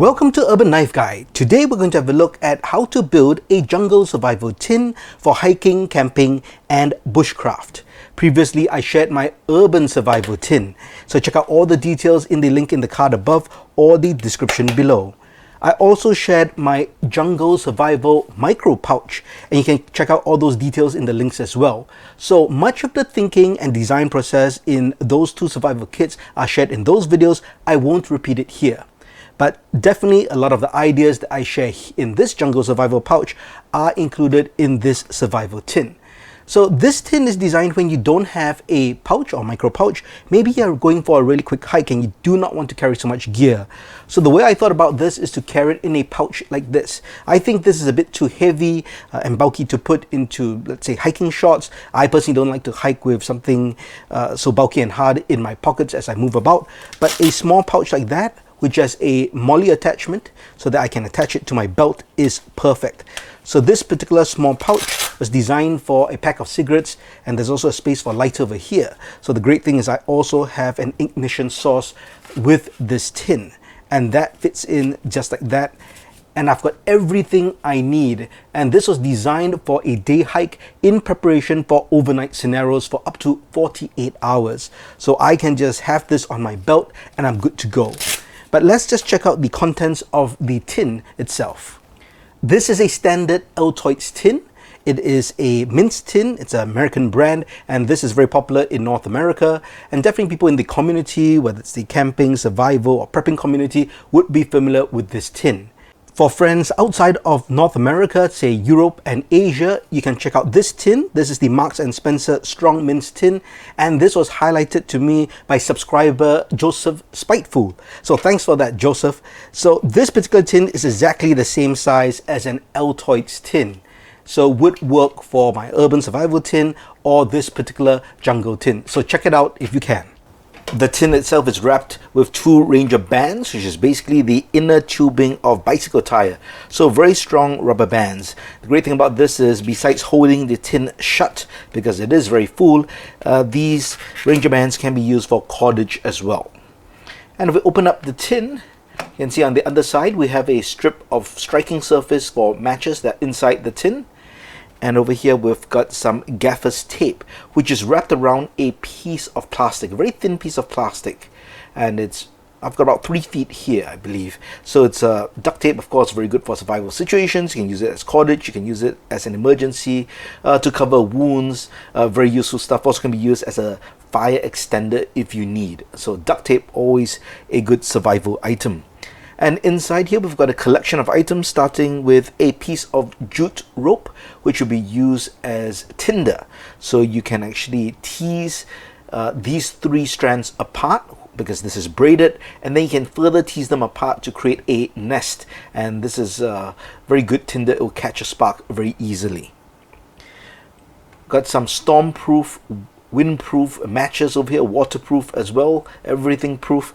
Welcome to Urban Knife Guy. Today we're going to have a look at how to build a jungle survival tin for hiking, camping and bushcraft. Previously I shared my urban survival tin, so check out all the details in the link in the card above or the description below. I also shared my jungle survival micro pouch, and you can check out all those details in the links as well. So much of the thinking and design process in those two survival kits are shared in those videos. I won't repeat it here. But definitely a lot of the ideas that I share in this jungle survival pouch are included in this survival tin. So this tin is designed when you don't have a pouch or micro pouch. Maybe you're going for a really quick hike and you do not want to carry so much gear. So the way I thought about this is to carry it in a pouch like this. I think this is a bit too heavy and bulky to put into, let's say, hiking shorts. I personally don't like to hike with something so bulky and hard in my pockets as I move about. But a small pouch like that with just a MOLLE attachment so that I can attach it to my belt is perfect. So this particular small pouch was designed for a pack of cigarettes, and there's also a space for lighter over here. So the great thing is I also have an ignition source with this tin, and that fits in just like that. And I've got everything I need, and this was designed for a day hike in preparation for overnight scenarios for up to 48 hours. So I can just have this on my belt and I'm good to go. But let's just check out the contents of the tin itself. This is a standard Altoids tin. It is a minced tin. It's an American brand, and this is very popular in North America. And definitely people in the community, whether it's the camping, survival or prepping community, would be familiar with this tin. For friends outside of North America, say Europe and Asia, you can check out this tin. This is the Marks & Spencer Strong Minced Tin, and this was highlighted to me by subscriber Joseph Spiteful. So thanks for that, Joseph. So this particular tin is exactly the same size as an Altoids tin. So would work for my urban survival tin or this particular jungle tin. So check it out if you can. The tin itself is wrapped with two Ranger bands, which is basically the inner tubing of bicycle tire. So very strong rubber bands. The great thing about this is, besides holding the tin shut, because it is very full, these Ranger bands can be used for cordage as well. And if we open up the tin, you can see on the underside we have a strip of striking surface for matches that are inside the tin. And over here we've got some gaffer's tape, which is wrapped around a piece of plastic, a very thin piece of plastic. And I've got about 3 feet here, I believe. So it's duct tape, of course, very good for survival situations. You can use it as cordage, you can use it as an emergency to cover wounds. Very useful stuff. Also can be used as a fire extender if you need. So duct tape, always a good survival item. And inside here we've got a collection of items, starting with a piece of jute rope, which will be used as tinder. So you can actually tease these 3 strands apart, because this is braided, and then you can further tease them apart to create a nest. And this is very good tinder. It will catch a spark very easily. Got some storm-proof, windproof matches over here, waterproof as well, everything proof.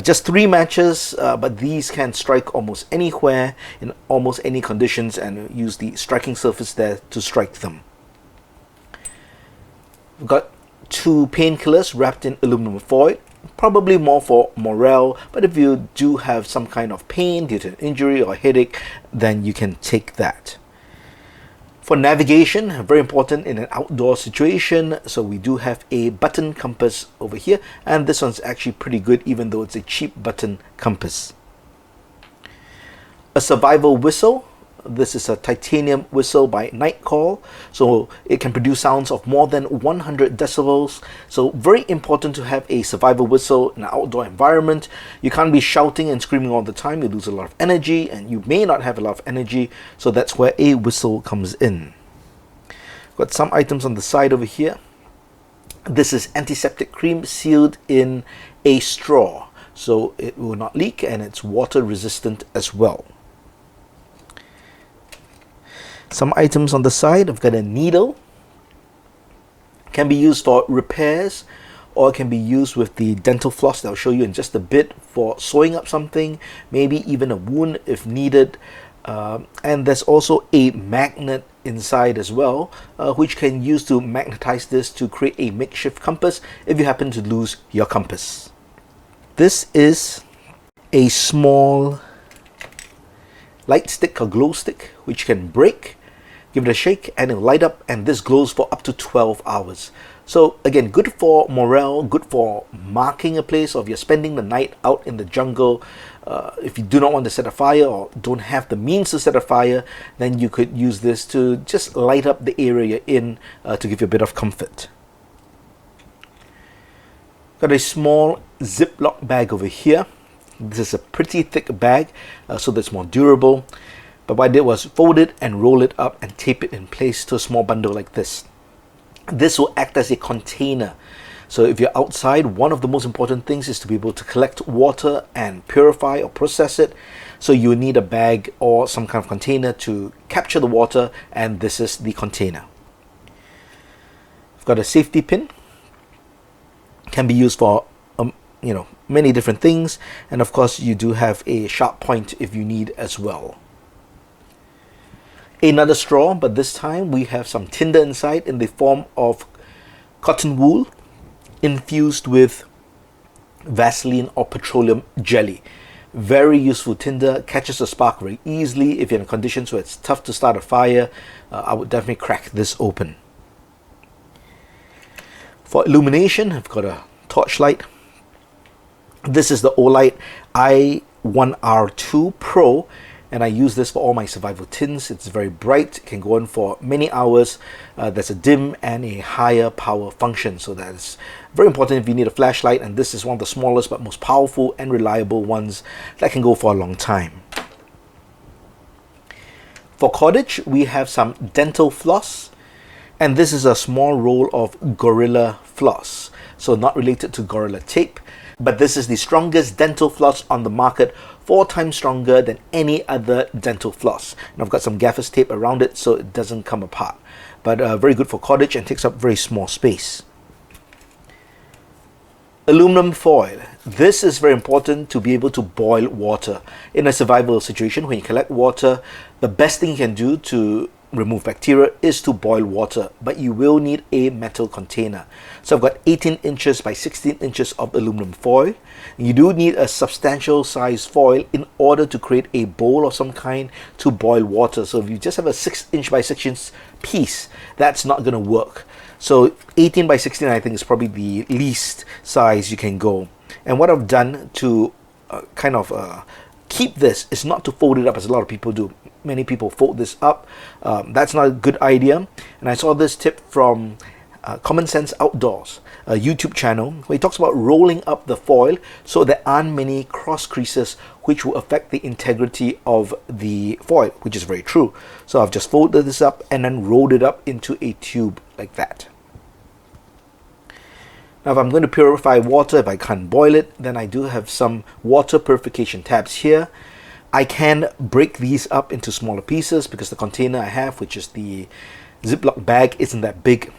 Just 3 matches, but these can strike almost anywhere in almost any conditions, and use the striking surface there to strike them. We've got 2 painkillers wrapped in aluminum foil, probably more for morale, but if you do have some kind of pain due to an injury or headache, then you can take that. For navigation, very important in an outdoor situation, so we do have a button compass over here, and this one's actually pretty good even though it's a cheap button compass. A survival whistle. This is a titanium whistle by Nightcall, so it can produce sounds of more than 100 decibels. So very important to have a survival whistle in an outdoor environment. You can't be shouting and screaming all the time. You lose a lot of energy, and you may not have a lot of energy, so that's where a whistle comes in. Got some items on the side over here. This is antiseptic cream sealed in a straw, so it will not leak, and it's water resistant as well. Some items on the side. I've got a needle. Can be used for repairs, or it can be used with the dental floss that I'll show you in just a bit for sewing up something, maybe even a wound if needed. And there's also a magnet inside as well, which can use to magnetize this to create a makeshift compass if you happen to lose your compass. This is a small light stick or glow stick, which can break. Give it a shake and it'll light up, and this glows for up to 12 hours. So again, good for morale, good for marking a place, or if you're spending the night out in the jungle. If you do not want to set a fire or don't have the means to set a fire, then you could use this to just light up the area you're in, to give you a bit of comfort. Got a small Ziploc bag over here. This is a pretty thick bag, so that's more durable. But what I did was fold it and roll it up and tape it in place to a small bundle like this. This will act as a container. So if you're outside, one of the most important things is to be able to collect water and purify or process it. So you need a bag or some kind of container to capture the water, and this is the container. I've got a safety pin. Can be used for many different things, and of course you do have a sharp point if you need as well. Another straw, but this time we have some tinder inside in the form of cotton wool infused with Vaseline or petroleum jelly. Very useful tinder, catches a spark very easily. If you're in conditions where it's tough to start a fire, I would definitely crack this open. For illumination, I've got a torchlight. This is the Olight i1R2 Pro, and I use this for all my survival tins. It's very bright, it can go on for many hours. There's a dim and a higher power function, so that's very important if you need a flashlight, and this is one of the smallest but most powerful and reliable ones that can go for a long time. For cordage, we have some dental floss, and this is a small roll of Gorilla Floss, so not related to Gorilla Tape, but this is the strongest dental floss on the market, 4 times stronger than any other dental floss. And I've got some gaffer's tape around it so it doesn't come apart, but very good for cordage and takes up very small space. Aluminum foil. This is very important to be able to boil water. In a survival situation, when you collect water, the best thing you can do to remove bacteria is to boil water, but you will need a metal container. So I've got 18 inches by 16 inches of aluminum foil. You do need a substantial size foil in order to create a bowl of some kind to boil water. So if you just have a 6-inch by 6-inch piece, that's not going to work. So 18 by 16 I think is probably the least size you can go. And what I've done to keep this is not to fold it up as a lot of people do. Many people fold this up. That's not a good idea. And I saw this tip from Common Sense Outdoors, a YouTube channel, where he talks about rolling up the foil so there aren't many cross creases which will affect the integrity of the foil, which is very true. So I've just folded this up and then rolled it up into a tube like that. Now if I'm going to purify water, if I can't boil it, then I do have some water purification tabs here. I can break these up into smaller pieces because the container I have, which is the Ziploc bag, isn't that big.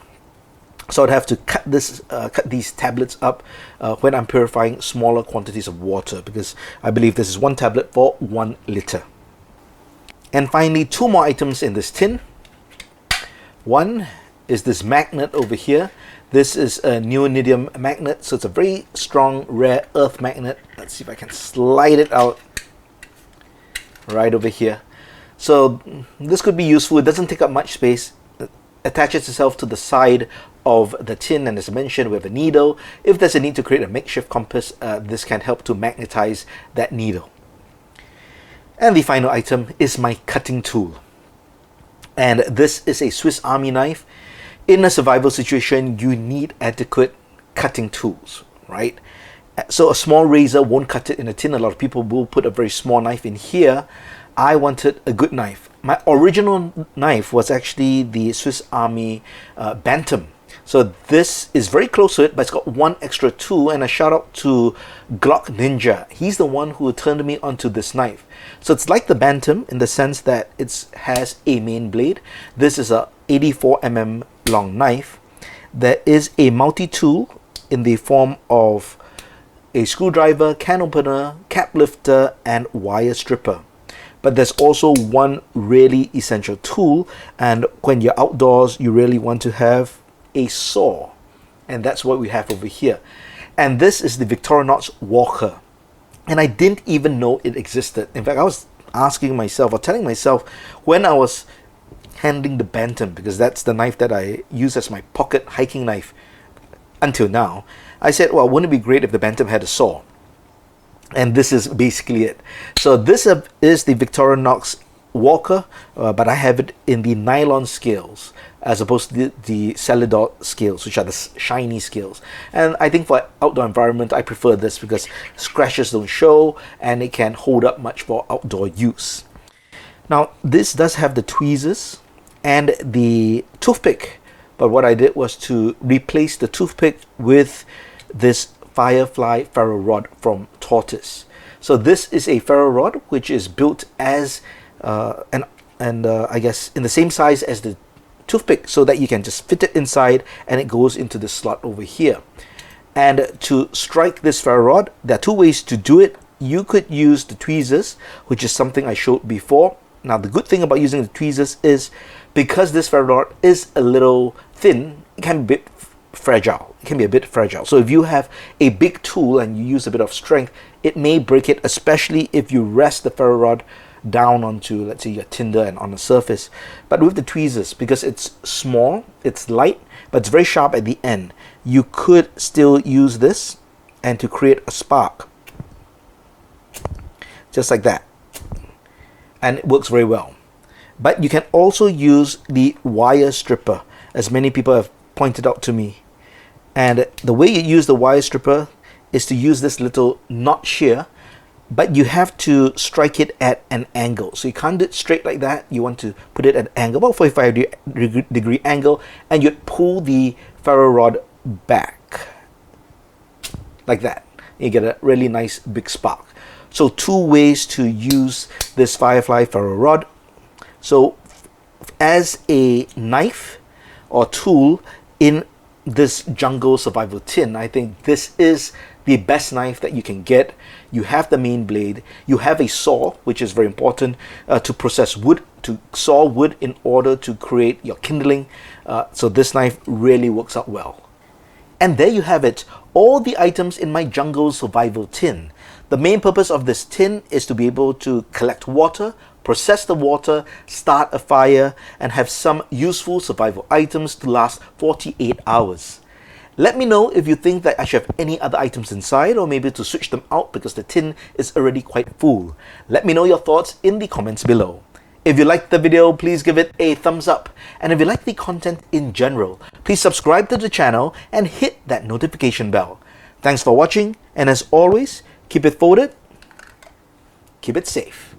So I'd have to cut these tablets up when I'm purifying smaller quantities of water, because I believe this is 1 tablet for 1 liter. And finally, 2 more items in this tin. One is this magnet over here. This is a neodymium magnet, so it's a very strong, rare earth magnet. Let's see if I can slide it out right over here. So this could be useful. It doesn't take up much space. It attaches itself to the side of the tin, and as I mentioned, we have a needle. If there's a need to create a makeshift compass, this can help to magnetize that needle. And the final item is my cutting tool, and this is a Swiss Army knife. In a survival situation, you need adequate cutting tools, right? So a small razor won't cut it in a tin. A lot of people will put a very small knife in here. I wanted a good knife. My original knife was actually the Swiss Army Bantam. So this is very close to it, but it's got 1 extra tool, and a shout out to Glock Ninja. He's the one who turned me onto this knife. So it's like the Bantam in the sense that it has a main blade. This is a 84mm long knife. There is a multi-tool in the form of a screwdriver, can opener, cap lifter, and wire stripper. But there's also one really essential tool, and when you're outdoors, you really want to have a saw, and that's what we have over here. And this is the Victorinox Walker, and I didn't even know it existed. In fact, I was asking myself or telling myself when I was handling the Bantam, because that's the knife that I use as my pocket hiking knife until now. I said, well, wouldn't it be great if the Bantam had a saw? And this is basically it. So this is the Victorinox Walker, but I have it in the nylon scales as opposed to the Celidor scales, which are the shiny scales. And I think for outdoor environment, I prefer this because scratches don't show and it can hold up much for outdoor use. Now, this does have the tweezers and the toothpick, but what I did was to replace the toothpick with this Firefly ferro rod from Tortoise. So this is a ferro rod which is built as I guess in the same size as the toothpick, so that you can just fit it inside and it goes into the slot over here. And to strike this ferro rod, there are two ways to do it. You could use the tweezers, which is something I showed before. Now the good thing about using the tweezers is because this ferro rod is a little thin, it can be a bit fragile. So if you have a big tool and you use a bit of strength, it may break it, especially if you rest the ferro rod down onto, let's say, your tinder and on the surface. But with the tweezers, because it's small, it's light, but it's very sharp at the end, you could still use this and to create a spark, just like that, and it works very well. But you can also use the wire stripper, as many people have pointed out to me. And the way you use the wire stripper is to use this little notch here, but you have to strike it at an angle. So you can't do it straight like that. You want to put it at an angle, about 45-degree angle, and you pull the ferro rod back like that. You get a really nice big spark. So two ways to use this Firefly ferro rod. So as a knife or tool in this jungle survival tin, I think this is the best knife that you can get. You have the main blade, you have a saw, which is very important to process wood, to saw wood in order to create your kindling. So this knife really works out well. And there you have it, all the items in my jungle survival tin. The main purpose of this tin is to be able to collect water, process the water, start a fire, and have some useful survival items to last 48 hours. Let me know if you think that I should have any other items inside, or maybe to switch them out because the tin is already quite full. Let me know your thoughts in the comments below. If you liked the video, please give it a thumbs up. And if you like the content in general, please subscribe to the channel and hit that notification bell. Thanks for watching, and as always, keep it folded, keep it safe.